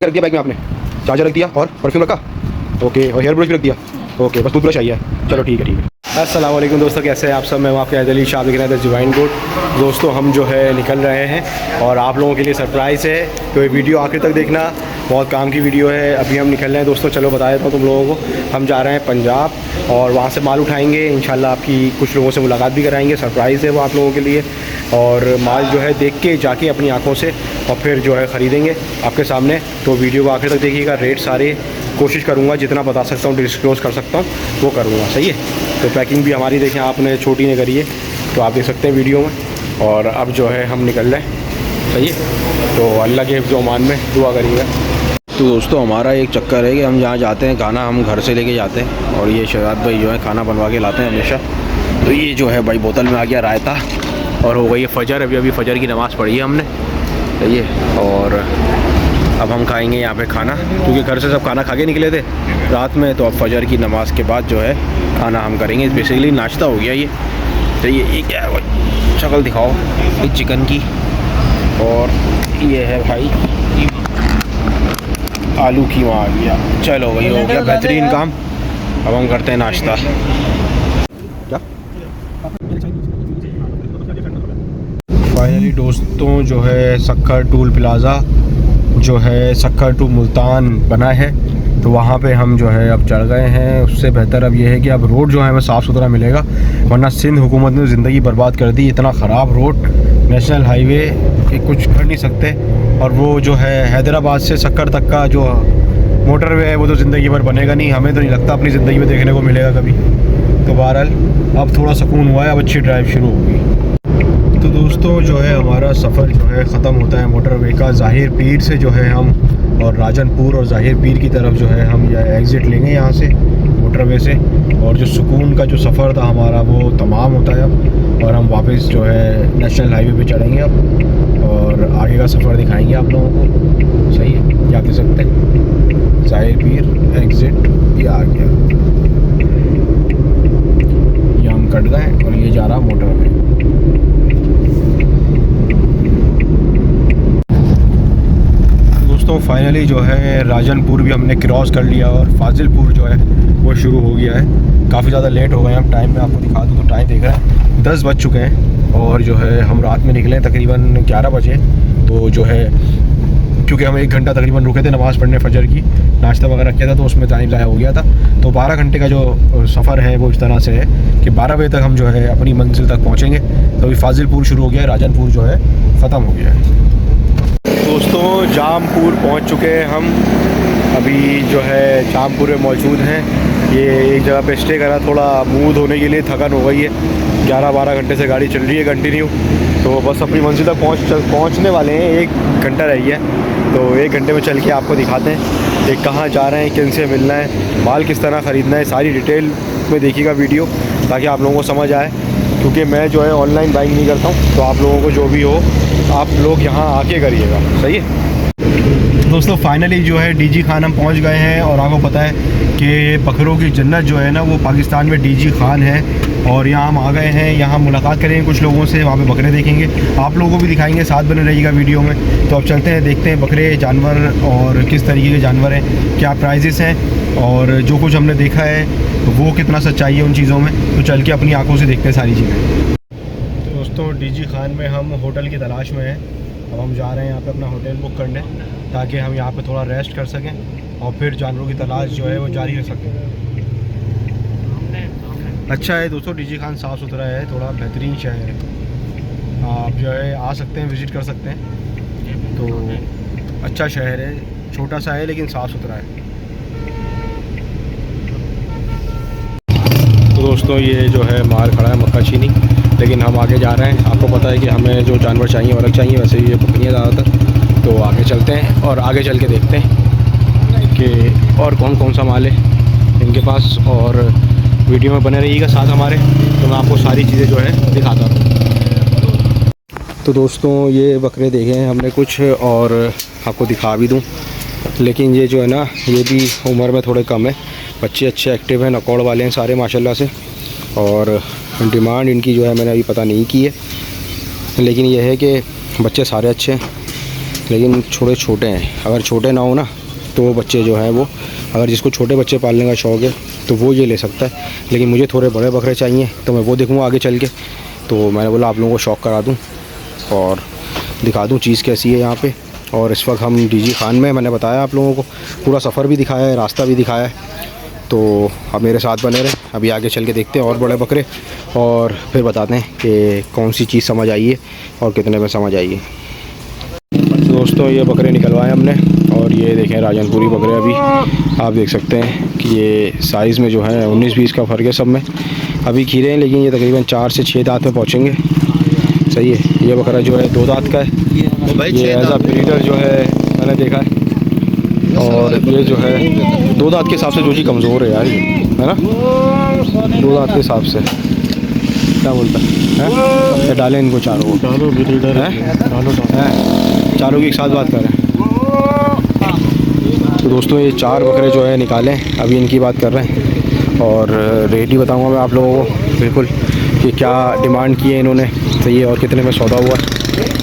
रख दिया बैग में आपने, चार्जर रख दिया और परफ्यूम रखा, ओके, और हेयर ब्रश भी रख दिया, ओके, बस टूथब्रश आई है। चलो ठीक है ठीक है। अस्सलाम वालेकुम दोस्तों, कैसे हैं आप सब। मैं आपके अदली शाह दिख रहा था डिवाइन गुड। दोस्तों हम जो है निकल रहे हैं और आप लोगों के लिए सरप्राइज़ है, तो ये वीडियो आखिर तक देखना, बहुत काम की वीडियो है। अभी हम निकल रहे हैं दोस्तों, चलो बता देता हूँ तुम लोगों को। हम जा रहे हैं पंजाब और वहाँ से माल उठाएंगे इंशाल्लाह, आपकी कुछ लोगों से मुलाकात भी कराएंगे, सरप्राइज़ है वो आप लोगों के लिए। और माल जो है देख के जाके अपनी आँखों से और फिर जो है ख़रीदेंगे आपके सामने। तो वीडियो को आखिर तक देखिएगा, रेट सारे कोशिश करूँगा जितना बता सकता हूँ, डिस्क्लोज़ कर सकता हूँ वो करूँगा, सही है। तो पैकिंग भी हमारी देखें आपने, छोटी ने करी है, तो आप देख सकते हैं वीडियो में। और अब जो है हम निकल रहे हैं, सही है। तो अल्लाह के हिफ्ज़ अमान में दुआ करिएगा। तो दोस्तों हमारा एक चक्कर है कि हम जहाँ जाते हैं खाना हम घर से लेके जाते हैं, और ये शहजाद भाई जो है खाना बनवा के लाते हैं हमेशा। तो ये जो है भाई बोतल में आ गया रायता, और हो गई है फजर। अभी फजर की नमाज़ पढ़ी है हमने, सही है। और अब हम खाएंगे यहाँ पे खाना, क्योंकि घर से सब खाना खा के निकले थे रात में। तो अब फजर की नमाज़ के बाद जो है खाना हम करेंगे। बेसिकली नाश्ता हो गया ये। तो ये क्या है भाई, शक्ल दिखाओ, ये चिकन की, और ये है भाई आलू कीमा आ गया। चलो भाई हो गया बेहतरीन काम। अब हम करते हैं नाश्ता। क्या फाइनली दोस्तों जो है सक्खर टूल प्लाज़ा जो है सक्खर टू मुल्तान बना है, तो वहाँ पे हम जो है अब चढ़ गए हैं। उससे बेहतर अब ये है कि अब रोड जो है हमें साफ़ सुथरा मिलेगा, वरना सिंध हुकूमत ने ज़िंदगी बर्बाद कर दी। इतना ख़राब रोड, नेशनल हाईवे कि कुछ कर नहीं सकते। और वो जो है हैदराबाद से सक्खर तक का जो मोटरवे है वो तो ज़िंदगी भर बनेगा नहीं, हमें तो नहीं लगता अपनी ज़िंदगी में देखने को मिलेगा कभी। तो बहरहाल अब थोड़ा सुकून हुआ है, अब अच्छी ड्राइव शुरू होगी। तो दोस्तों जो है हमारा सफ़र जो है ख़त्म होता है मोटरवे का। ज़ाहिर पीर से जो है हम और राजनपुर और ज़ाहिर पीर की तरफ जो है हम यह एग्ज़िट लेंगे यहाँ से मोटरवे से। और जो सुकून का जो सफ़र था हमारा वो तमाम होता है अब, और हम वापस जो है नेशनल हाईवे पे चढ़ेंगे अब, और आगे का सफ़र दिखाएंगे आप लोगों को, सही है। क्या कह सकते हैं, ज़ाहिर पीर एग्ज़िट ये आ गया, ये हम कट गए और ये जा रहा मोटरवे। दोस्तों फाइनली जो है राजनपुर भी हमने क्रॉस कर लिया और फाजिलपुर जो है वो शुरू हो गया है। काफ़ी ज़्यादा लेट हो गए हैं। हम टाइम में आपको दिखा दूँ तो टाइम देख रहे हैं 10 बज चुके हैं, और जो है हम रात में निकले तकरीबन 11 बजे। तो जो है क्योंकि हम 1 घंटा तकरीबन रुके थे नमाज़ पढ़ने फजर की, नाश्ता वगैरह किया था, तो उसमें टाइम ज़ाया हो गया था। तो 12 घंटे का जो सफ़र है वो इस तरह से है कि 12 बजे तक हम जो है अपनी मंजिल तक पहुँचेंगे। तो अभी फाजिलपुर शुरू हो गया है, राजनपुर जो है ख़त्म हो गया है। दोस्तों जामपुर पहुंच चुके हैं हम, अभी जो है जामपुर में मौजूद हैं। ये एक जगह पे स्टे करा, थोड़ा मुँह धोने के लिए, थकन हो गई है। 11-12 घंटे से गाड़ी चल रही है कंटिन्यू। तो बस अपनी मंजिल तक पहुंचने वाले हैं, 1 घंटा रही है। तो 1 घंटे में चल के आपको दिखाते हैं कि कहाँ जा रहे हैं, किन से मिलना है, माल किस तरह ख़रीदना है, सारी डिटेल में देखिएगा वीडियो, ताकि आप लोगों को समझ आए। क्योंकि मैं जो है ऑनलाइन बाइंग नहीं करता हूँ, तो आप लोगों को जो भी हो आप लोग यहाँ आके करिएगा, सही है। दोस्तों फाइनली जो है डीजी खान हम पहुँच गए हैं, और आपको पता है कि बकरों की जन्नत जो है ना वो पाकिस्तान में डीजी खान है। और यहाँ हम आ गए हैं, यहाँ मुलाकात करेंगे कुछ लोगों से, वहाँ पे बकरे देखेंगे, आप लोगों को भी दिखाएंगे, साथ बने रहिएगा वीडियो में। तो अब चलते हैं, देखते हैं बकरे जानवर और किस तरीके के जानवर हैं, क्या प्राइजेस हैं, और जो कुछ हमने देखा है वो कितना सच्चाई है उन चीज़ों में। तो चल के अपनी आँखों से देखते हैं सारी चीज़ें। दोस्तों डीजी खान में हम होटल की तलाश में हैं। अब हम जा रहे हैं यहाँ पे अपना होटल बुक करने, ताकि हम यहाँ पे थोड़ा रेस्ट कर सकें और फिर जानवरों की तलाश जो है वो जारी रख सकें। अच्छा है दोस्तों, डीजी खान साफ़ सुथरा है, थोड़ा बेहतरीन शहर है, आप जो है आ सकते हैं, विज़िट कर सकते हैं। तो अच्छा शहर है, छोटा सा है लेकिन साफ़ सुथरा है। तो दोस्तों ये जो है माल खड़ा है मक्का चीनी, लेकिन हम आगे जा रहे हैं। आपको पता है कि हमें जो जानवर चाहिए वो अलग चाहिए, वैसे ये बकरियाँ ज़्यादातर। तो आगे चलते हैं और आगे चल के देखते हैं कि और कौन कौन सा माल है इनके पास, और वीडियो में बने रहिएगा साथ हमारे, तो मैं आपको सारी चीज़ें जो है दिखाता हूँ। तो दोस्तों ये बकरे देखे हैं हमने कुछ, और आपको दिखा भी दूँ, लेकिन ये जो है ना ये भी उम्र में थोड़े कम है। बच्चे अच्छे एक्टिव हैं, नकौड़ वाले हैं सारे माशाल्लाह से, और डिमांड इनकी जो है मैंने अभी पता नहीं की है, लेकिन यह है कि बच्चे सारे अच्छे हैं। लेकिन थोड़े छोटे हैं। अगर छोटे ना हो ना तो वो बच्चे जो हैं वो, अगर जिसको छोटे बच्चे पालने का शौक़ है तो वो ये ले सकता है। लेकिन मुझे थोड़े बड़े बकरे चाहिए तो मैं वो देखूँगा आगे चल के। तो मैंने बोला आप लोगों को शौक़ करा दूँ और दिखा दूँ चीज़ कैसी है यहाँ पे। और इस वक्त हम डीजी खान में, मैंने बताया आप लोगों को, पूरा सफ़र भी दिखाया है, रास्ता भी दिखाया है। तो अब मेरे साथ बने रहे, अभी आगे चल के देखते हैं और बड़े बकरे, और फिर बताते हैं कि कौन सी चीज़ समझ आई है और कितने में समझ आई है। तो दोस्तों ये बकरे निकलवाए हमने, और ये देखें राजनपुरी बकरे। अभी आप देख सकते हैं कि ये साइज़ में जो है 19-20 का फ़र्क है सब में। अभी खीरे हैं, लेकिन ये तकरीबन 4 से 6 दांत में पहुँचेंगे। सही है। ये बकरा जो है 2 दांत का है। ये एज अ ब्रीडर जो है मैंने देखा है, और ये जो है 2 दांत के हिसाब से जो जी कमज़ोर है यार, ये है ना, 2 दांत के हिसाब से। क्या बोलता है डालें इनको चारों को, चारों की एक साथ बात कर रहे हैं। तो दोस्तों ये 4 बकरे जो है निकाले, अभी इनकी बात कर रहे हैं। और रेट ही बताऊँगा मैं आप लोगों को बिल्कुल कि क्या डिमांड की है इन्होंने, सही है, और कितने में सौदा हुआ।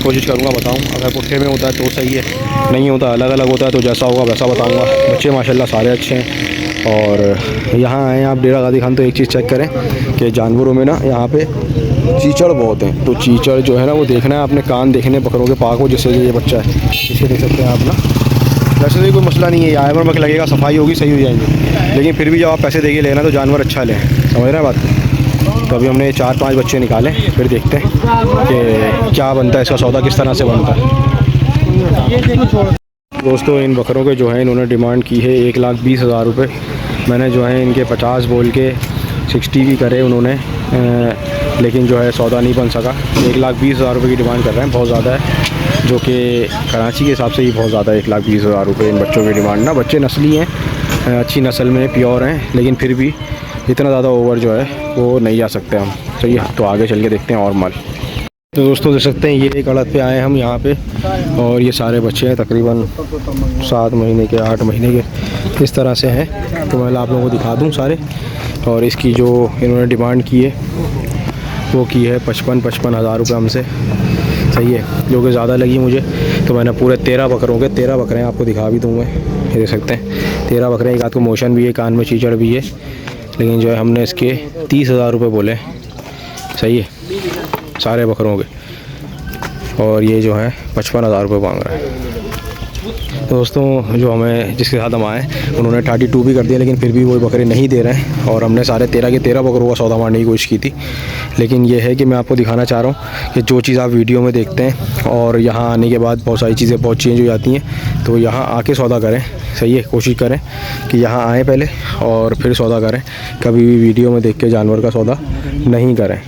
कोशिश करूँगा बताऊँ। अगर पुट्ठे में होता है तो सही है, नहीं होता अलग अलग होता है तो जैसा होगा वैसा बताऊँगा। बच्चे माशाल्लाह सारे अच्छे हैं। और यहाँ आए आप डेरा गाजी खान तो एक चीज़ चेक करें कि जानवरों में ना यहाँ पे चीचड़ बहुत हैं। तो चीचड़ जो है ना वो देखना है, अपने कान देखने बकरों के पाक हो। जैसे ये बच्चा है, इसे देख सकते हैं आप ना। वैसे तो कोई मसला नहीं है, आयरन वक्त लगेगा, सफाई होगी, सही हो जाएंगे। लेकिन फिर भी जब आप पैसे देके लेना तो जानवर अच्छा लें, समझ रहे हैं बात। तो अभी हमने 4-5 बच्चे निकाले, फिर देखते हैं कि क्या बनता है, इसका सौदा किस तरह से बनता है। दोस्तों इन बकरों के जो है इन्होंने डिमांड की है 1,20,000 रुपये। मैंने जो है इनके 50 बोल के 60 भी करे उन्होंने, लेकिन जो है सौदा नहीं बन सका। 1,20,000 रुपये की डिमांड कर रहे हैं, बहुत ज़्यादा है, जो कि कराची के हिसाब से ही बहुत ज़्यादा है। 1,20,000 रुपये इन बच्चों की डिमांड ना। बच्चे नस्ली हैं, अच्छी नस्ल में प्योर हैं, लेकिन फिर भी इतना ज़्यादा ओवर जो है वो नहीं जा सकते हम। सही है, तो आगे चल के देखते हैं और माल। तो दोस्तों देख सकते हैं ये एक अड़द पे आए हम यहाँ पे, और ये सारे बच्चे हैं तकरीबन 7 महीने के, 8 महीने के, इस तरह से हैं। तो मैं आप लोगों को दिखा दूँ सारे। और इसकी जो इन्होंने डिमांड की है वो की है 55 हज़ार रुपये हमसे। सही है, जो कि ज़्यादा लगी मुझे। तो मैंने पूरे 13 बकरों के 13 बकरे हैं, आपको दिखा भी दूँ मैं, ये देख सकते हैं 13 बकरे। एक आध को मोशन भी है, कान में चीचड़ भी है, लेकिन जो है हमने इसके 30,000 रुपये बोले। सही है, सारे बकरों के। और ये जो है 55,000 रुपये मांग रहा है। तो दोस्तों जो हमें जिसके साथ हम आए उन्होंने 32 भी कर दिया, लेकिन फिर भी वो बकरे नहीं दे रहे हैं। और हमने सारे 13 के 13 बकरों का सौदा मारने की कोशिश की थी। लेकिन ये है कि मैं आपको दिखाना चाह रहा हूँ कि जो चीज़ आप वीडियो में देखते हैं और यहाँ आने के बाद बहुत सारी चीज़ें बहुत चेंज हो जाती हैं। तो यहाँ आके सौदा करें। सही है, कोशिश करें कि यहाँ आएँ पहले और फिर सौदा करें। कभी भी वीडियो में देख के जानवर का सौदा नहीं करें।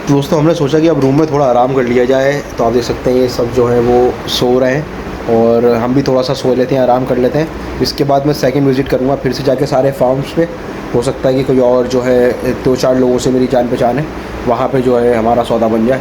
दोस्तों हमने सोचा कि अब रूम में थोड़ा आराम कर लिया जाए। तो आप देख सकते हैं ये सब जो है वो सो रहे हैं, और हम भी थोड़ा सा सो लेते हैं, आराम कर लेते हैं। इसके बाद मैं सेकंड विज़िट करूँगा फिर से जाके सारे फार्म्स पे। हो सकता है कि कोई और जो है 2-4 लोगों से मेरी जान पहचान है, वहाँ पे जो है हमारा सौदा बन जाए।